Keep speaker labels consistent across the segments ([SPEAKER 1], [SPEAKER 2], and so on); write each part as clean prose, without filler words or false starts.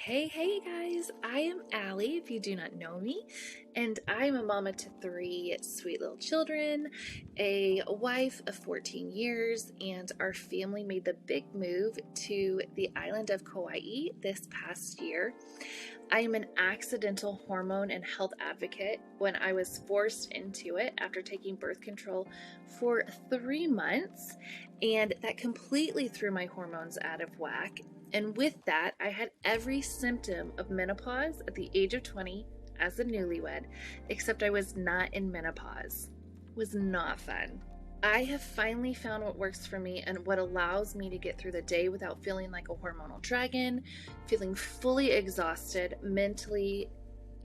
[SPEAKER 1] Hey guys, I am Allie if you do not know me, and I'm a mama to three sweet little children, a wife of 14 years, and our family made the big move to the island of Kauai this past year. I am an accidental hormone and health advocate when I was forced into it after taking birth control for 3 months, and that completely threw my hormones out of whack. And with that, I had every symptom of menopause at the age of 20 as a newlywed, except I was not in menopause. It was not fun. I have finally found what works for me and what allows me to get through the day without feeling like a hormonal dragon, feeling fully exhausted mentally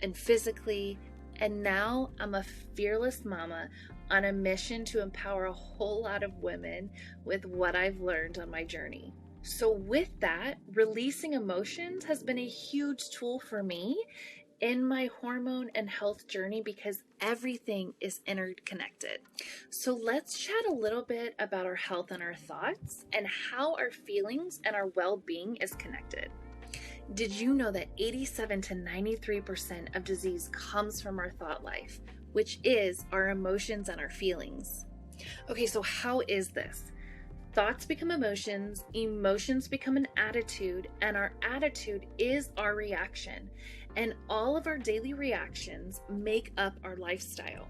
[SPEAKER 1] and physically. And now I'm a fearless mama on a mission to empower a whole lot of women with what I've learned on my journey. So with that, releasing emotions has been a huge tool for me in my hormone and health journey because everything is interconnected. So let's chat a little bit about our health and our thoughts and how our feelings and our well-being is connected. Did you know that 87 to 93% of disease comes from our thought life, which is our emotions and our feelings? Okay, so how is this? Thoughts become emotions, emotions become an attitude, and our attitude is our reaction. And all of our daily reactions make up our lifestyle.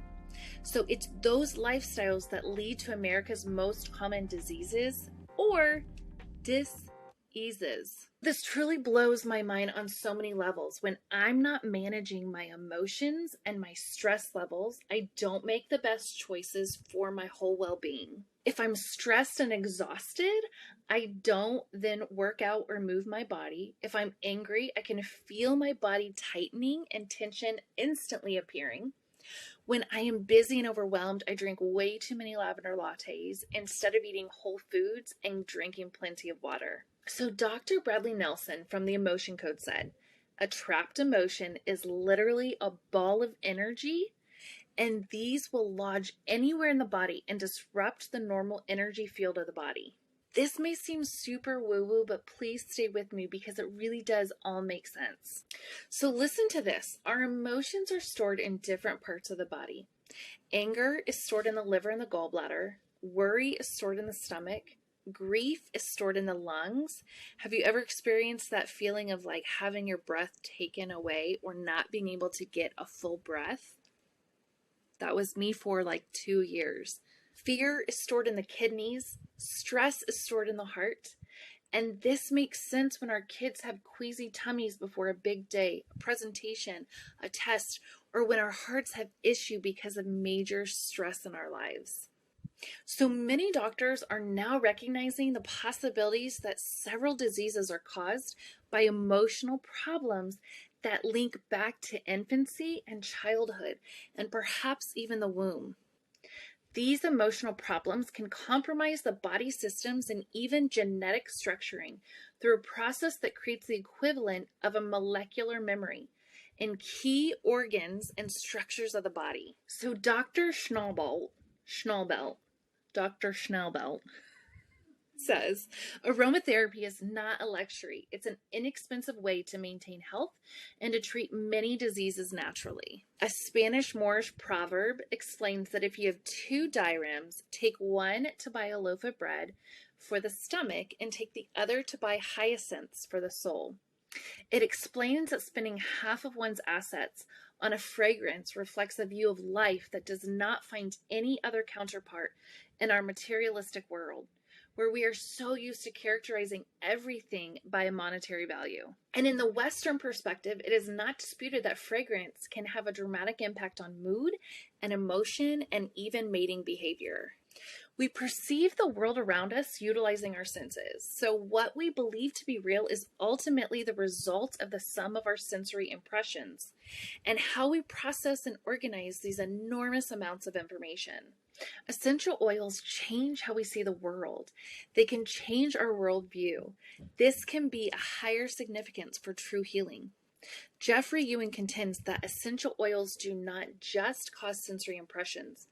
[SPEAKER 1] So it's those lifestyles that lead to America's most common diseases or diseases. This truly blows my mind on so many levels. When I'm not managing my emotions and my stress levels, I don't make the best choices for my whole well-being. If I'm stressed and exhausted, I don't then work out or move my body. If I'm angry, I can feel my body tightening and tension instantly appearing. When I am busy and overwhelmed, I drink way too many lavender lattes instead of eating whole foods and drinking plenty of water. So Dr. Bradley Nelson from the Emotion Code said, a trapped emotion is literally a ball of energy, and these will lodge anywhere in the body and disrupt the normal energy field of the body. This may seem super woo-woo, but please stay with me because it really does all make sense. So listen to this. Our emotions are stored in different parts of the body. Anger is stored in the liver and the gallbladder. Worry is stored in the stomach. Grief is stored in the lungs. Have you ever experienced that feeling of like having your breath taken away or not being able to get a full breath? That was me for like 2 years. Fear is stored in the kidneys. Stress is stored in the heart. And this makes sense when our kids have queasy tummies before a big day, a presentation, a test, or when our hearts have issue because of major stress in our lives. So many doctors are now recognizing the possibilities that several diseases are caused by emotional problems that link back to infancy and childhood, and perhaps even the womb. These emotional problems can compromise the body systems and even genetic structuring through a process that creates the equivalent of a molecular memory in key organs and structures of the body. So Dr. Schnellbelt says, aromatherapy is not a luxury. It's an inexpensive way to maintain health and to treat many diseases naturally. A Spanish Moorish proverb explains that if you have 2 dirhams, take one to buy a loaf of bread for the stomach and take the other to buy hyacinths for the soul. It explains that spending half of one's assets on a fragrance reflects a view of life that does not find any other counterpart in our materialistic world, where we are so used to characterizing everything by a monetary value. And in the Western perspective, it is not disputed that fragrance can have a dramatic impact on mood and emotion and even mating behavior. We perceive the world around us utilizing our senses. So what we believe to be real is ultimately the result of the sum of our sensory impressions and how we process and organize these enormous amounts of information. Essential oils change how we see the world. They can change our worldview. This can be a higher significance for true healing. Jeffrey Ewan contends that essential oils do not just cause sensory impressions,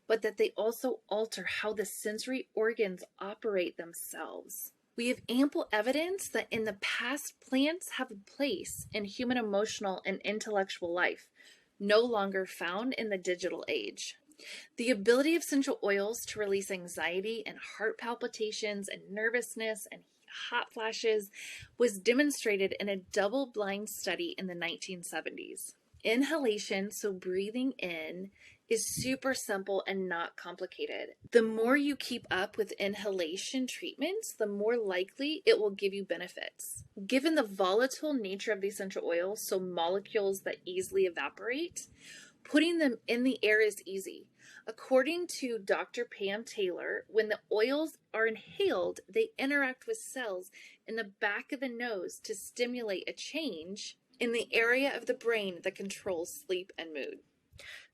[SPEAKER 1] but that they also alter how the sensory organs operate themselves. We have ample evidence that in the past, plants have a place in human emotional and intellectual life, no longer found in the digital age. The ability of essential oils to release anxiety and heart palpitations and nervousness and hot flashes was demonstrated in a double-blind study in the 1970s. Inhalation, so breathing in, is super simple and not complicated. The more you keep up with inhalation treatments, the more likely it will give you benefits. Given the volatile nature of the essential oils, so molecules that easily evaporate, putting them in the air is easy. According to Dr. Pam Taylor, when the oils are inhaled, they interact with cells in the back of the nose to stimulate a change in the area of the brain that controls sleep and mood.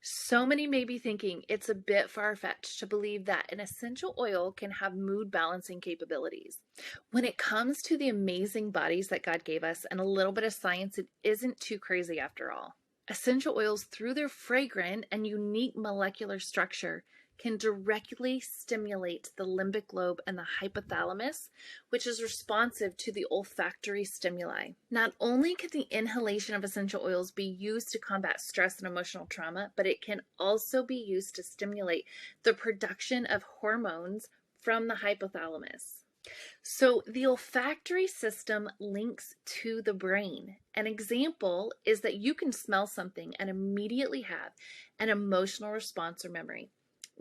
[SPEAKER 1] So many may be thinking it's a bit far-fetched to believe that an essential oil can have mood balancing capabilities. When it comes to the amazing bodies that God gave us and a little bit of science, it isn't too crazy after all. Essential oils, through their fragrant and unique molecular structure, can directly stimulate the limbic lobe and the hypothalamus, which is responsive to the olfactory stimuli. Not only can the inhalation of essential oils be used to combat stress and emotional trauma, but it can also be used to stimulate the production of hormones from the hypothalamus. So the olfactory system links to the brain. An example is that you can smell something and immediately have an emotional response or memory.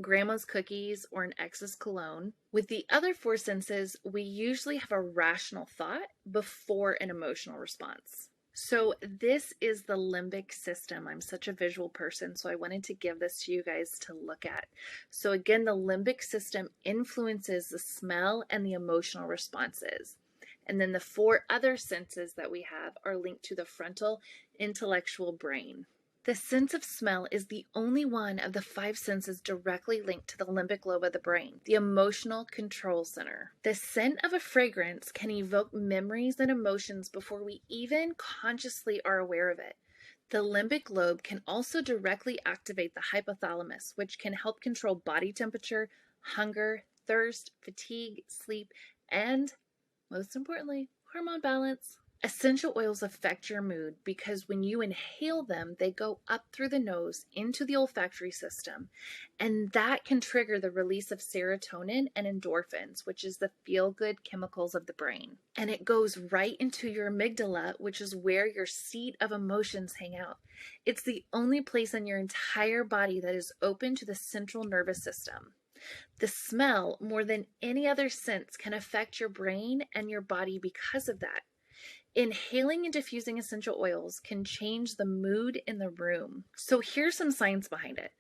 [SPEAKER 1] Grandma's cookies or an ex's cologne. With the other four senses, we usually have a rational thought before an emotional response. So this is the limbic system. I'm such a visual person, so I wanted to give this to you guys to look at. So again, the limbic system influences the smell and the emotional responses. And then the four other senses that we have are linked to the frontal intellectual brain. The sense of smell is the only one of the five senses directly linked to the limbic lobe of the brain, the emotional control center. The scent of a fragrance can evoke memories and emotions before we even consciously are aware of it. The limbic lobe can also directly activate the hypothalamus, which can help control body temperature, hunger, thirst, fatigue, sleep, and, most importantly, hormone balance. Essential oils affect your mood because when you inhale them, they go up through the nose into the olfactory system, and that can trigger the release of serotonin and endorphins, which is the feel-good chemicals of the brain. And it goes right into your amygdala, which is where your seat of emotions hang out. It's the only place in your entire body that is open to the central nervous system. The smell, more than any other sense, can affect your brain and your body because of that. Inhaling and diffusing essential oils can change the mood in the room. So here's some science behind it.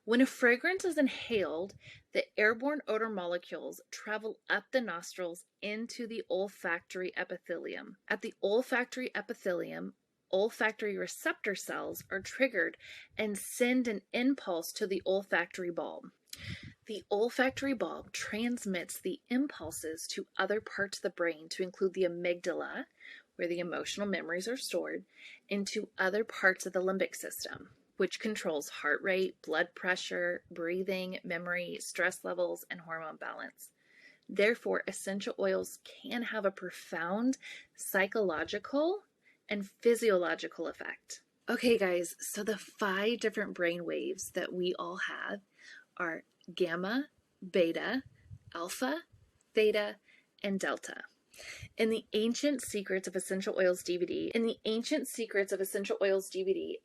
[SPEAKER 1] When a fragrance is inhaled, the airborne odor molecules travel up the nostrils into the olfactory epithelium. At the olfactory epithelium, olfactory receptor cells are triggered and send an impulse to the olfactory bulb. The olfactory bulb transmits the impulses to other parts of the brain, to include the amygdala, where the emotional memories are stored, into other parts of the limbic system, which controls heart rate, blood pressure, breathing, memory, stress levels, and hormone balance. Therefore, essential oils can have a profound psychological and physiological effect. Okay, guys, so the 5 different brain waves that we all have are gamma, beta, alpha, theta, and delta. In the Ancient Secrets of Essential Oils DVD,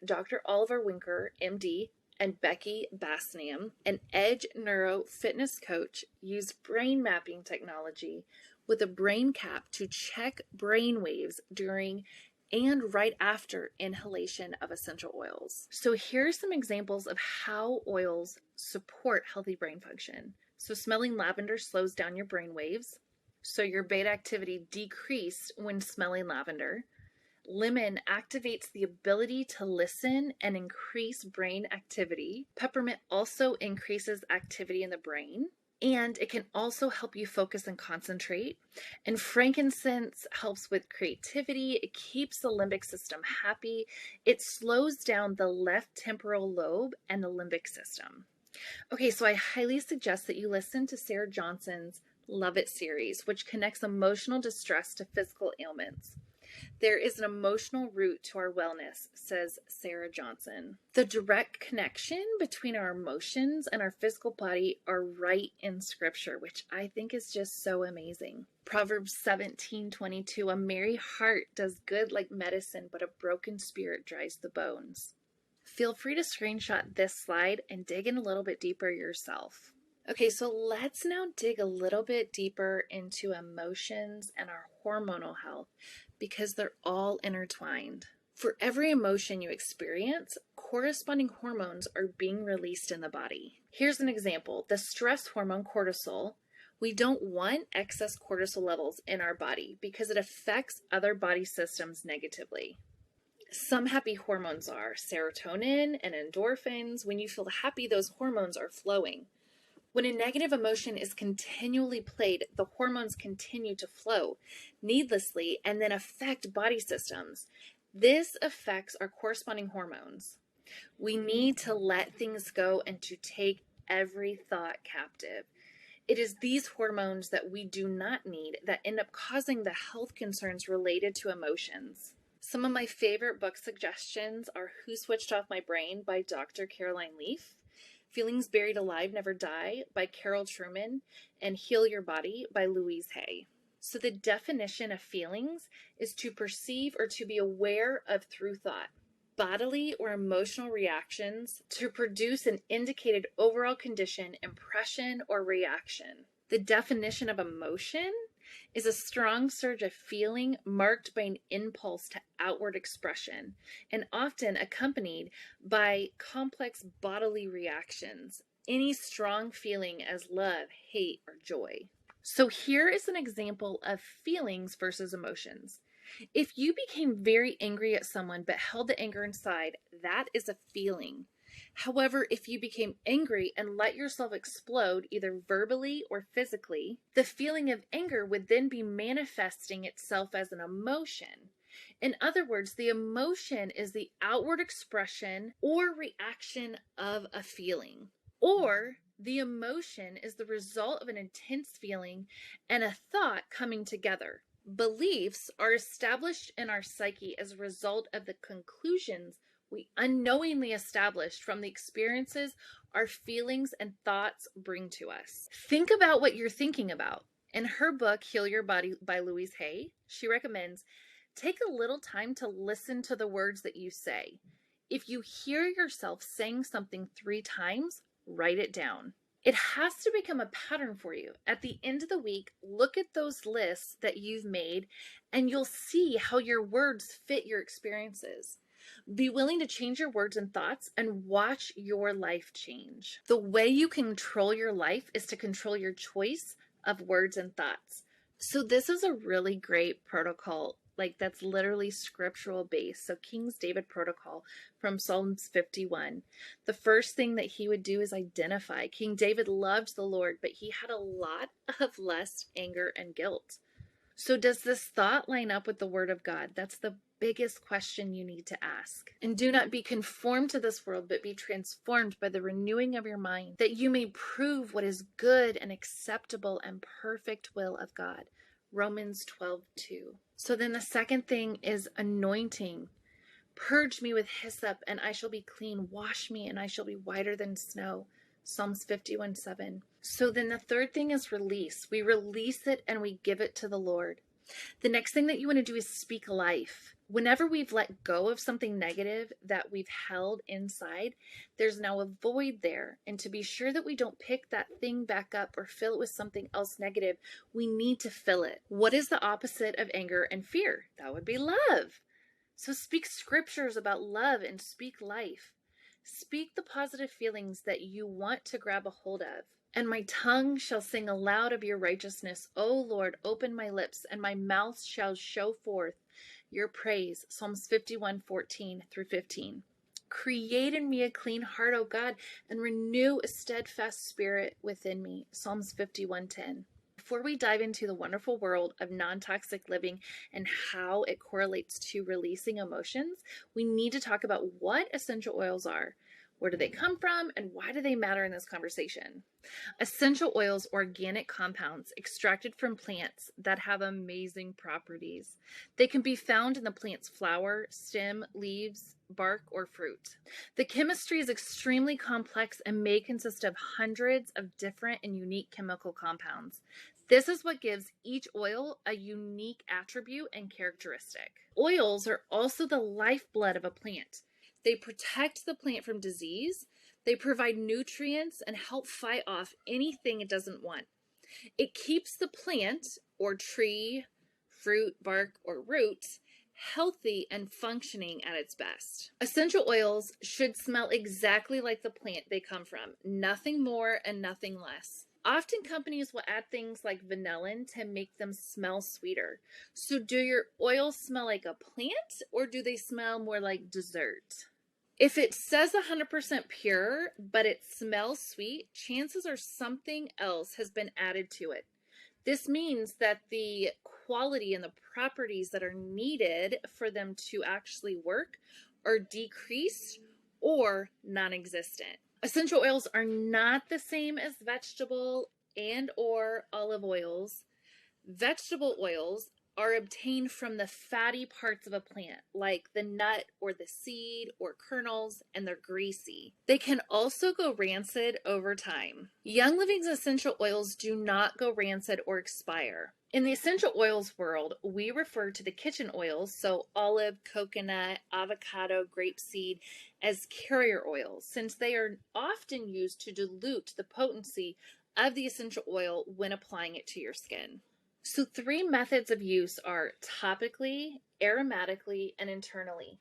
[SPEAKER 1] Dr. Oliver Winker, MD, and Becky Basniam, an Edge Neuro fitness coach, used brain mapping technology with a brain cap to check brain waves during and right after inhalation of essential oils. So here are some examples of how oils support healthy brain function. So smelling lavender slows down your brain waves. So your beta activity decreased when smelling lavender. Lemon activates the ability to listen and increase brain activity. Peppermint also increases activity in the brain, and it can also help you focus and concentrate. And frankincense helps with creativity. It keeps the limbic system happy. It slows down the left temporal lobe and the limbic system. Okay, so I highly suggest that you listen to Sarah Johnson's Love It series, which connects emotional distress to physical ailments. There is an emotional root to our wellness, says Sarah Johnson. The direct connection between our emotions and our physical body are right in Scripture, which I think is just so amazing. Proverbs 17:22, a merry heart does good like medicine, but a broken spirit dries the bones. Feel free to screenshot this slide and dig in a little bit deeper yourself. Okay, so let's now dig a little bit deeper into emotions and our hormonal health, because they're all intertwined. For every emotion you experience, corresponding hormones are being released in the body. Here's an example. The stress hormone cortisol. We don't want excess cortisol levels in our body because it affects other body systems negatively. Some happy hormones are serotonin and endorphins. When you feel happy, those hormones are flowing. When a negative emotion is continually played, the hormones continue to flow needlessly and then affect body systems. This affects our corresponding hormones. We need to let things go and to take every thought captive. It is these hormones that we do not need that end up causing the health concerns related to emotions. Some of my favorite book suggestions are Who Switched Off My Brain by Dr. Caroline Leaf, Feelings Buried Alive Never Die by Carol Truman, and Heal Your Body by Louise Hay. So the definition of feelings is to perceive or to be aware of through thought, bodily or emotional reactions to produce an indicated overall condition, impression, or reaction. The definition of emotion is a strong surge of feeling marked by an impulse to outward expression and often accompanied by complex bodily reactions, any strong feeling as love, hate, or joy. So here is an example of feelings versus emotions. If you became very angry at someone but held the anger inside, that is a feeling. However, if you became angry and let yourself explode either verbally or physically, the feeling of anger would then be manifesting itself as an emotion. In other words, the emotion is the outward expression or reaction of a feeling, or the emotion is the result of an intense feeling and a thought coming together. Beliefs are established in our psyche as a result of the conclusions we unknowingly established from the experiences our feelings and thoughts bring to us. Think about what you're thinking about. In her book, Heal Your Body by Louise Hay, she recommends take a little time to listen to the words that you say. If you hear yourself saying something 3 times, write it down. It has to become a pattern for you. At the end of the week, look at those lists that you've made and you'll see how your words fit your experiences. Be willing to change your words and thoughts and watch your life change. The way you control your life is to control your choice of words and thoughts. So this is a really great protocol, that's literally scriptural based. So King David protocol from Psalms 51. The first thing that he would do is identify. King David loved the Lord, but he had a lot of lust, anger, and guilt. So does this thought line up with the word of God? That's the biggest question you need to ask. And do not be conformed to this world, but be transformed by the renewing of your mind, that you may prove what is good and acceptable and perfect will of God. Romans 12:2. So then the second thing is anointing. Purge me with hyssop and I shall be clean. Wash me and I shall be whiter than snow. Psalms 51:7. So then the third thing is release. We release it and we give it to the Lord. The next thing that you want to do is speak life. Whenever we've let go of something negative that we've held inside, there's now a void there. And to be sure that we don't pick that thing back up or fill it with something else negative, we need to fill it. What is the opposite of anger and fear? That would be love. So speak scriptures about love and speak life. Speak the positive feelings that you want to grab a hold of. And my tongue shall sing aloud of your righteousness. O Lord, open my lips, and my mouth shall show forth your praise. Psalms 51:14-15. Create in me a clean heart, O God, and renew a steadfast spirit within me. Psalms 51:10. Before we dive into the wonderful world of non-toxic living and how it correlates to releasing emotions, we need to talk about what essential oils are. Where do they come from, and why do they matter in this conversation? Essential oils are organic compounds extracted from plants that have amazing properties. They can be found in the plant's flower, stem, leaves, bark, or fruit. The chemistry is extremely complex and may consist of hundreds of different and unique chemical compounds. This is what gives each oil a unique attribute and characteristic. Oils are also the lifeblood of a plant. They protect the plant from disease. They provide nutrients and help fight off anything it doesn't want. It keeps the plant or tree, fruit, bark, or roots healthy and functioning at its best. Essential oils should smell exactly like the plant they come from, nothing more and nothing less. Often companies will add things like vanillin to make them smell sweeter. So do your oils smell like a plant, or do they smell more like dessert? If it says 100% pure, but it smells sweet, chances are something else has been added to it. This means that the quality and the properties that are needed for them to actually work are decreased or non-existent. Essential oils are not the same as vegetable and or olive oils. Vegetable oils are obtained from the fatty parts of a plant, like the nut or the seed or kernels, and they're greasy. They can also go rancid over time. Young Living's essential oils do not go rancid or expire. In the essential oils world, we refer to the kitchen oils, so olive, coconut, avocado, grapeseed, as carrier oils, since they are often used to dilute the potency of the essential oil when applying it to your skin. So 3 methods of use are topically, aromatically, and internally.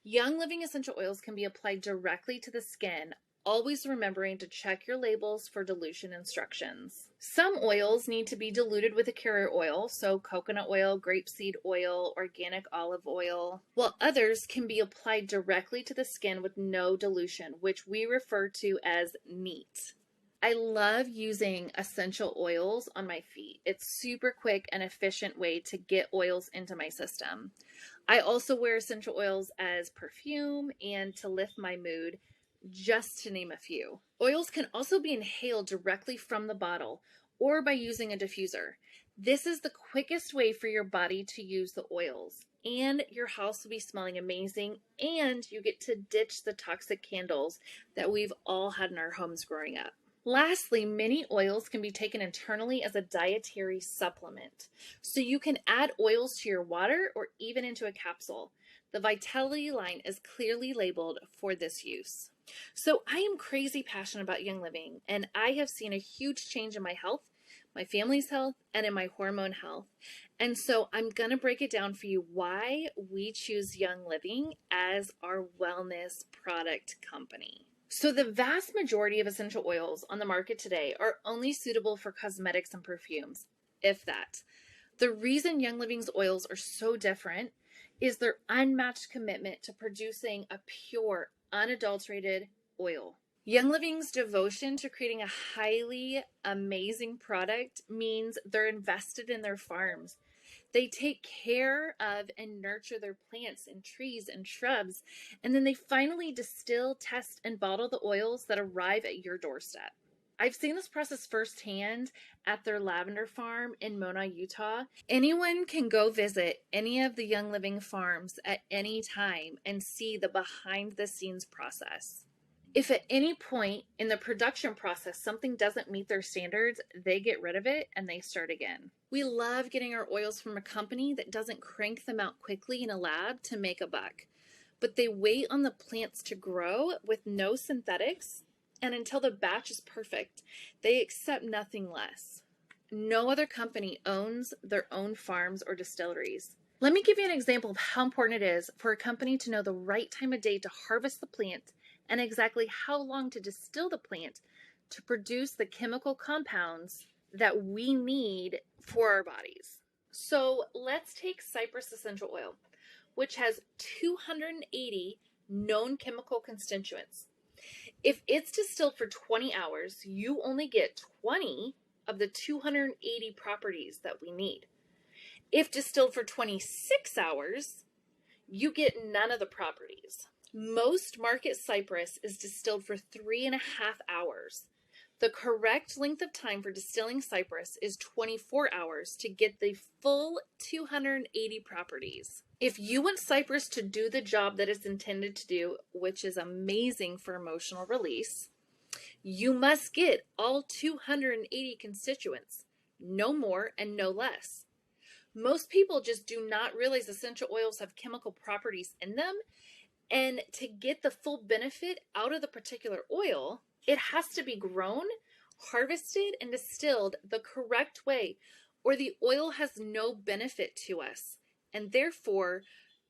[SPEAKER 1] Young Living essential oils can be applied directly to the skin, always remembering to check your labels for dilution instructions. Some oils need to be diluted with a carrier oil, so coconut oil, grapeseed oil, organic olive oil, while others can be applied directly to the skin with no dilution, which we refer to as neat. I love using essential oils on my feet. It's super quick and efficient way to get oils into my system. I also wear essential oils as perfume and to lift my mood, just to name a few. Oils can also be inhaled directly from the bottle or by using a diffuser. This is the quickest way for your body to use the oils, and your house will be smelling amazing, and you get to ditch the toxic candles that we've all had in our homes growing up. Lastly, many oils can be taken internally as a dietary supplement. So you can add oils to your water or even into a capsule. The Vitality line is clearly labeled for this use. So I am crazy passionate about Young Living, and I have seen a huge change in my health, my family's health, and in my hormone health. And so I'm going to break it down for you why we choose Young Living as our wellness product company. So the vast majority of essential oils on the market today are only suitable for cosmetics and perfumes, if that. The reason Young Living's oils are so different is their unmatched commitment to producing a pure, unadulterated oil. Young Living's devotion to creating a highly amazing product means they're invested in their farms. They take care of and nurture their plants and trees and shrubs, and then they finally distill, test, and bottle the oils that arrive at your doorstep. I've seen this process firsthand at their lavender farm in Mona, Utah. Anyone can go visit any of the Young Living farms at any time and see the behind-the-scenes process. If at any point in the production process something doesn't meet their standards, they get rid of it and they start again. We love getting our oils from a company that doesn't crank them out quickly in a lab to make a buck, but they wait on the plants to grow with no synthetics, and until the batch is perfect, they accept nothing less. No other company owns their own farms or distilleries. Let me give you an example of how important it is for a company to know the right time of day to harvest the plant and exactly how long to distill the plant to produce the chemical compounds that we need for our bodies. So let's take cypress essential oil, which has 280 known chemical constituents. If it's distilled for 20 hours, you only get 20 of the 280 properties that we need. If distilled for 26 hours, you get none of the properties. Most market cypress is distilled for 3.5 hours. The correct length of time for distilling cypress is 24 hours to get the full 280 properties. If you want cypress to do the job that it's intended to do, which is amazing for emotional release, you must get all 280 constituents, no more and no less. Most people just do not realize essential oils have chemical properties in them, and to get the full benefit out of the particular oil, it has to be grown, harvested, and distilled the correct way, or the oil has no benefit to us, and therefore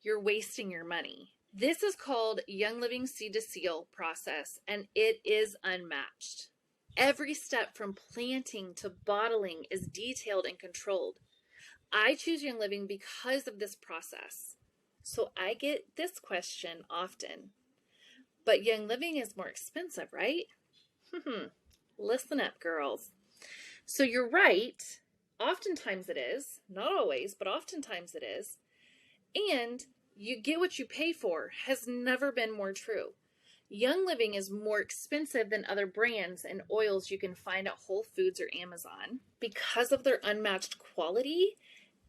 [SPEAKER 1] you're wasting your money. This is called Young Living Seed to Seal process, and it is unmatched. Every step from planting to bottling is detailed and controlled. I choose Young Living because of this process. So I get this question often, but Young Living is more expensive, right? Listen up, girls. So you're right. Oftentimes it is. Not always, but oftentimes it is. And you get what you pay for has never been more true. Young Living is more expensive than other brands and oils you can find at Whole Foods or Amazon because of their unmatched quality,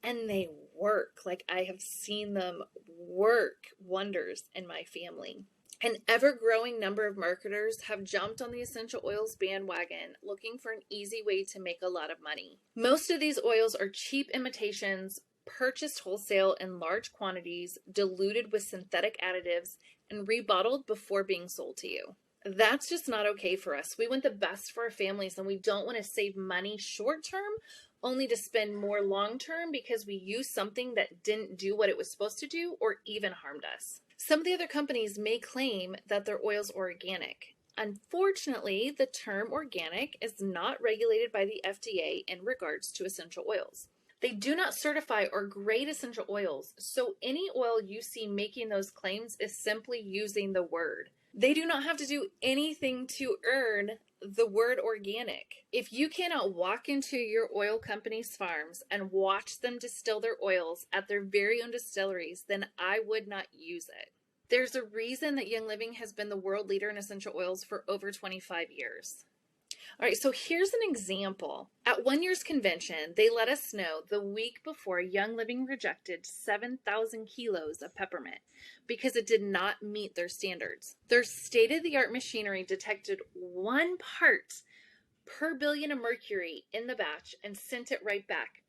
[SPEAKER 1] and they work. Like, I have seen them work wonders in my family. An ever-growing number of marketers have jumped on the essential oils bandwagon looking for an easy way to make a lot of money. Most of these oils are cheap imitations, purchased wholesale in large quantities, diluted with synthetic additives, and rebottled before being sold to you. That's just not okay for us. We want the best for our families, and we don't want to save money short term only to spend more long term because we used something that didn't do what it was supposed to do or even harmed us. Some of the other companies may claim that their oils are organic. Unfortunately, the term organic is not regulated by the FDA in regards to essential oils. They do not certify or grade essential oils, so any oil you see making those claims is simply using the word. They do not have to do anything to earn the word organic. If you cannot walk into your oil company's farms and watch them distill their oils at their very own distilleries, then I would not use it. There's a reason that Young Living has been the world leader in essential oils for over 25 years. All right, so here's an example. At one year's convention, they let us know the week before Young Living rejected 7,000 kilos of peppermint because it did not meet their standards. Their state-of-the-art machinery detected 1 part per billion of mercury in the batch and sent it right back.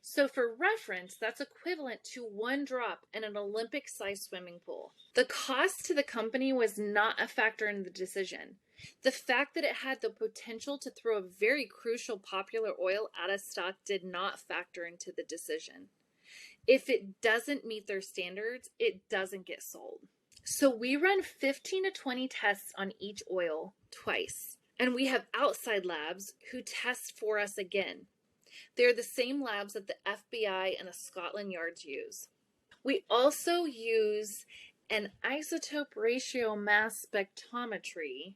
[SPEAKER 1] So for reference, that's equivalent to 1 drop in an Olympic-sized swimming pool. The cost to the company was not a factor in the decision. The fact that it had the potential to throw a very crucial popular oil out of stock did not factor into the decision. If it doesn't meet their standards, it doesn't get sold. So we run 15 to 20 tests on each oil twice, and we have outside labs who test for us again. They're the same labs that the FBI and the Scotland Yards use. We also use an isotope ratio mass spectrometry,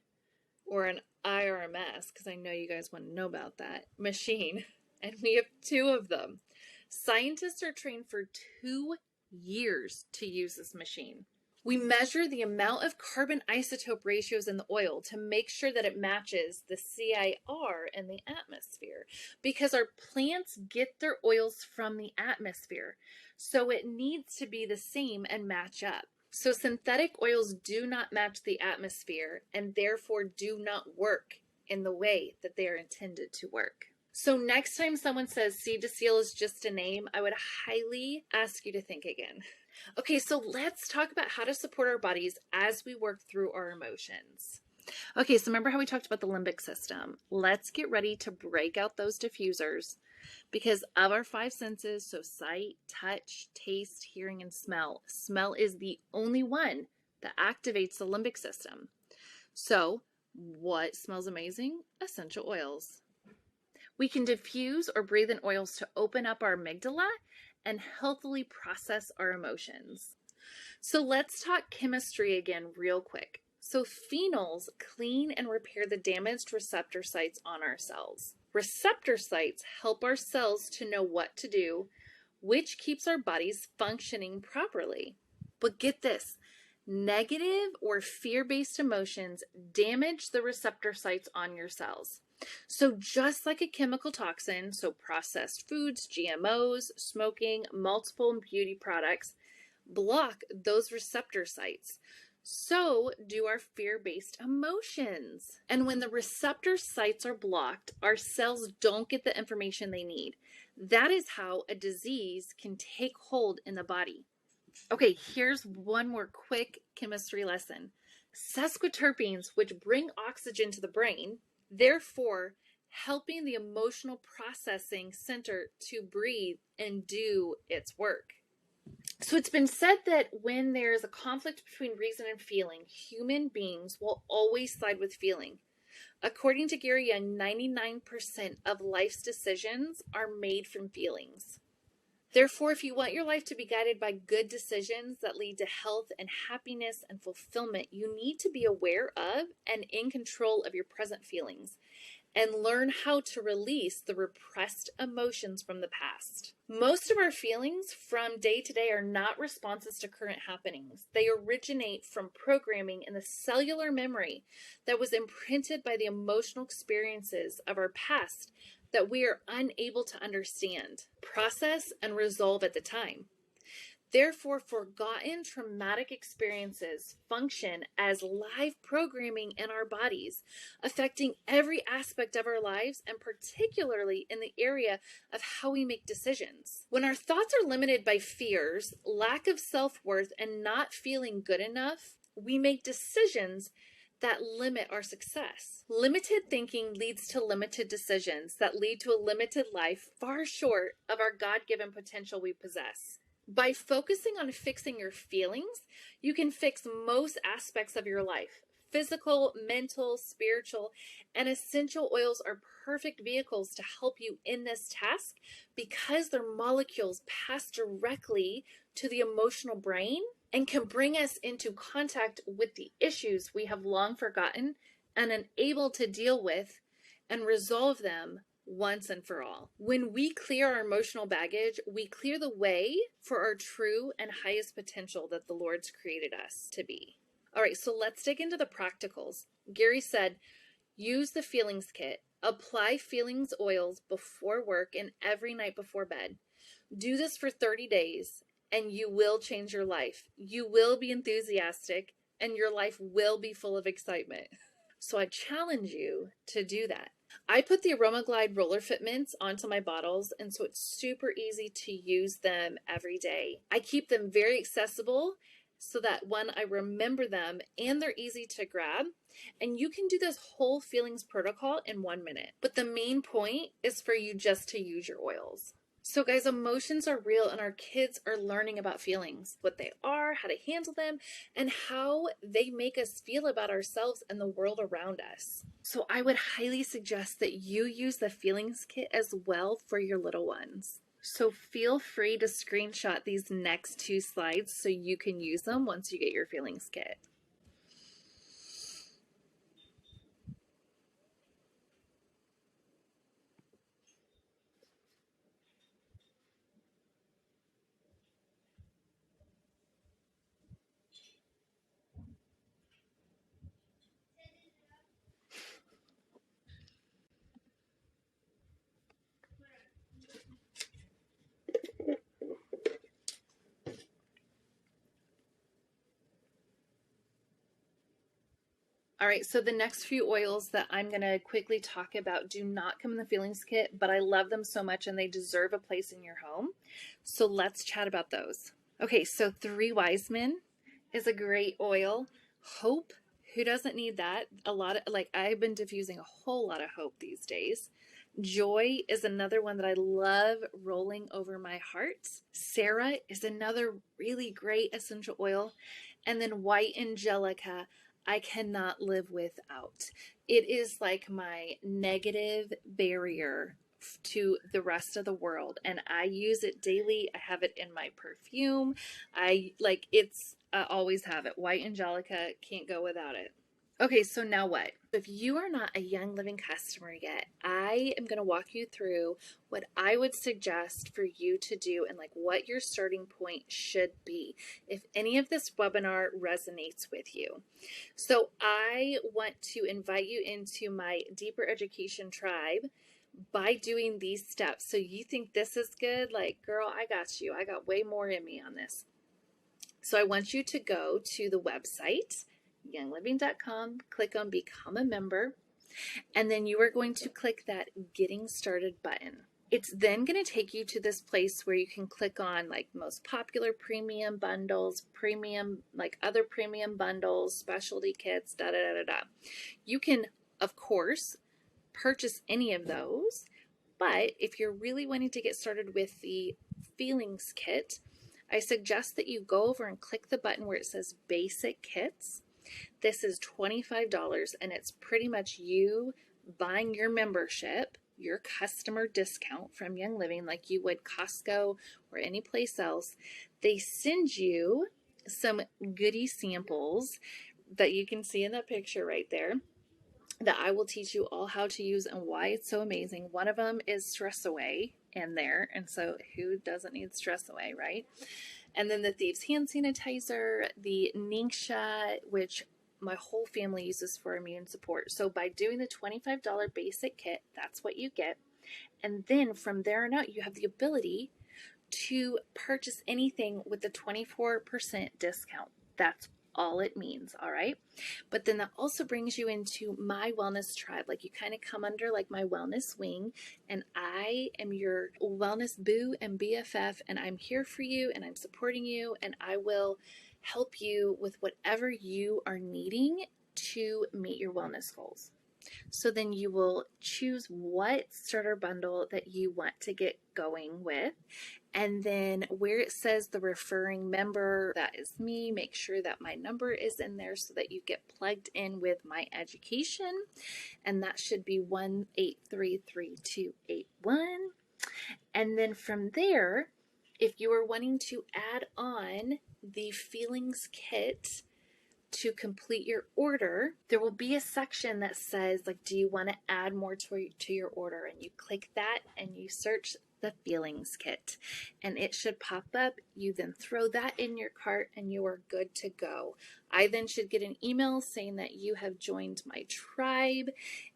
[SPEAKER 1] or an IRMS, because I know you guys want to know about that, machine, and we have 2 of them. Scientists are trained for 2 years to use this machine. We measure the amount of carbon isotope ratios in the oil to make sure that it matches the CIR in the atmosphere, because our plants get their oils from the atmosphere, so it needs to be the same and match up. So synthetic oils do not match the atmosphere and therefore do not work in the way that they are intended to work. So next time someone says seed to seal is just a name, I would highly ask you to think again. Okay, so let's talk about how to support our bodies as we work through our emotions. Okay, so remember how we talked about the limbic system? Let's get ready to break out those diffusers. Because of our 5 senses, so sight, touch, taste, hearing, and smell, smell is the only one that activates the limbic system. So what smells amazing? Essential oils. We can diffuse or breathe in oils to open up our amygdala and healthily process our emotions. So let's talk chemistry again real quick. So phenols clean and repair the damaged receptor sites on our cells. Receptor sites help our cells to know what to do, which keeps our bodies functioning properly. But get this, Negative or fear-based emotions damage the receptor sites on your cells. So just like a chemical toxin, so processed foods, GMOs, smoking, multiple beauty products block those receptor sites. So do our fear-based emotions. And when the receptor sites are blocked, our cells don't get the information they need. That is how a disease can take hold in the body. Okay, here's one more quick chemistry lesson. Sesquiterpenes, which bring oxygen to the brain, therefore helping the emotional processing center to breathe and do its work. So it's been said that when there's a conflict between reason and feeling, human beings will always side with feeling. According to Gary Young, 99% of life's decisions are made from feelings. Therefore, if you want your life to be guided by good decisions that lead to health and happiness and fulfillment, you need to be aware of and in control of your present feelings and learn how to release the repressed emotions from the past. Most of our feelings from day to day are not responses to current happenings. They originate from programming in the cellular memory that was imprinted by the emotional experiences of our past that we are unable to understand, process, and resolve at the time. Therefore, forgotten traumatic experiences function as live programming in our bodies, affecting every aspect of our lives and particularly in the area of how we make decisions. When our thoughts are limited by fears, lack of self-worth, and not feeling good enough, we make decisions that limit our success. Limited thinking leads to limited decisions that lead to a limited life far short of our God-given potential we possess. By focusing on fixing your feelings, you can fix most aspects of your life. Physical, mental, spiritual, and essential oils are perfect vehicles to help you in this task because their molecules pass directly to the emotional brain and can bring us into contact with the issues we have long forgotten and unable to deal with and resolve them once and for all. When we clear our emotional baggage, we clear the way for our true and highest potential that the Lord's created us to be. All right, so let's dig into the practicals. Gary said, use the feelings kit. Apply feelings oils before work and every night before bed. Do this for 30 days and you will change your life. You will be enthusiastic and your life will be full of excitement. So I challenge you to do that. I put the AromaGlide roller fit mints onto my bottles, and so it's super easy to use them every day. I keep them very accessible so that one, I remember them and they're easy to grab. And you can do this whole feelings protocol in 1 minute. But the main point is for you just to use your oils. So guys, emotions are real and our kids are learning about feelings, what they are, how to handle them, and how they make us feel about ourselves and the world around us. So I would highly suggest that you use the feelings kit as well for your little ones. So feel free to screenshot these next 2 slides so you can use them once you get your feelings kit. All right, so the next few oils that I'm going to quickly talk about do not come in the feelings kit, but I love them so much and they deserve a place in your home. So let's chat about those. Okay, so 3 Wise Men is a great oil. Hope, who doesn't need that? I've been diffusing a whole lot of hope these days. Joy is another one that I love rolling over my heart. Sarah is another really great essential oil. And then White Angelica, I cannot live without. It is like my negative barrier to the rest of the world, and I use it daily. I have it in my perfume. I always have it. White Angelica, can't go without it. Okay, so now what? If you are not a Young Living customer yet, I am going to walk you through what I would suggest for you to do and like what your starting point should be if any of this webinar resonates with you. So I want to invite you into my Deeper Education Tribe by doing these steps. So you think this is good? Like, girl, I got you. I got way more in me on this. So I want you to go to the website, youngliving.com, click on Become a Member, and then you are going to click that Getting Started button. It's then going to take you to this place where you can click on like most popular premium bundles, premium, like other premium bundles, specialty kits, da da da da da. You can, of course, purchase any of those, but if you're really wanting to get started with the Feelings Kit, I suggest that you go over and click the button where it says Basic Kits. This is $25 and it's pretty much you buying your membership, your customer discount from Young Living like you would Costco or any place else. They send you some goodie samples that you can see in that picture right there that I will teach you all how to use and why it's so amazing. One of them is Stress Away in there, and so who doesn't need Stress Away, right? And then the Thieves Hand Sanitizer, the Ningxia, which my whole family uses for immune support. So by doing the $25 basic kit, that's what you get. And then from there on out, you have the ability to purchase anything with the 24% discount. That's all it means, all right? But then that also brings you into my wellness tribe. Like you kind of come under like my wellness wing, and I am your wellness boo and BFF, and I'm here for you and I'm supporting you, and I will help you with whatever you are needing to meet your wellness goals. So then you will choose what starter bundle that you want to get going with. And then where it says the referring member, that is me, make sure that my number is in there so that you get plugged in with my education. And that should be 1833281. And then from there, if you are wanting to add on the Feelings Kit to complete your order, there will be a section that says like, do you want to add more to your order? And you click that and you search the Feelings Kit and it should pop up. You then throw that in your cart and you are good to go. I then should get an email saying that you have joined my tribe,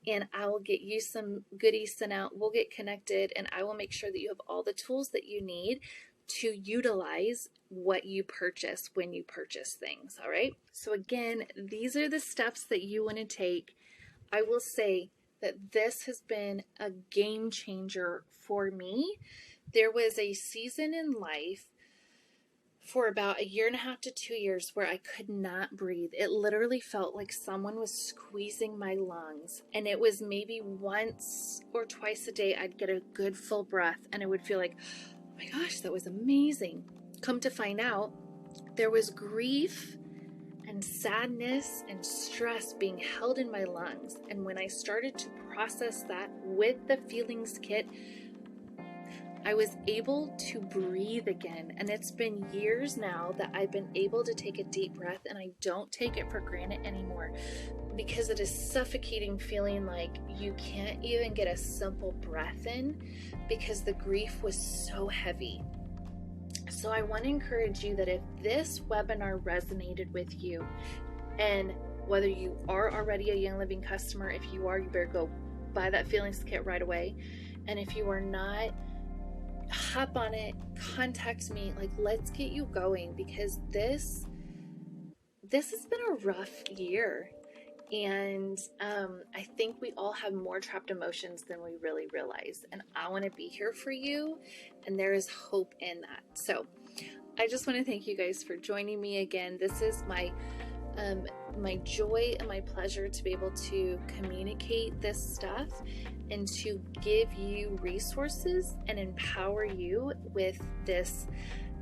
[SPEAKER 1] and I will get you some goodies sent out. We'll get connected and I will make sure that you have all the tools that you need to utilize what you purchase when you purchase things, all right? So again, these are the steps that you want to take. I will say that this has been a game changer for me. There was a season in life for about 1.5 to 2 years where I could not breathe. It literally felt like someone was squeezing my lungs, and it was maybe once or twice a day I'd get a good full breath and it would feel like, oh my gosh, that was amazing. Come to find out, there was grief and sadness and stress being held in my lungs. And when I started to process that with the Feelings Kit, I was able to breathe again. And it's been years now that I've been able to take a deep breath, and I don't take it for granted anymore, because it is suffocating feeling like you can't even get a simple breath in because the grief was so heavy. So I want to encourage you that if this webinar resonated with you, and whether you are already a Young Living customer, if you are, you better go buy that Feelings Kit right away. And if you are not, hop on it, contact me, like let's get you going, because this has been a rough year. And I think we all have more trapped emotions than we really realize. And I want to be here for you. And there is hope in that. So I just want to thank you guys for joining me again. This is my joy and my pleasure to be able to communicate this stuff and to give you resources and empower you with this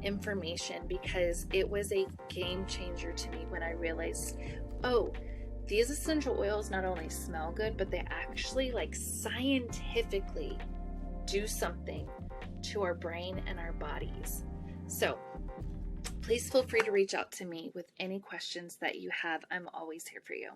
[SPEAKER 1] information, because it was a game changer to me when I realized, oh, these essential oils not only smell good, but they actually like scientifically do something to our brain and our bodies. So please feel free to reach out to me with any questions that you have. I'm always here for you.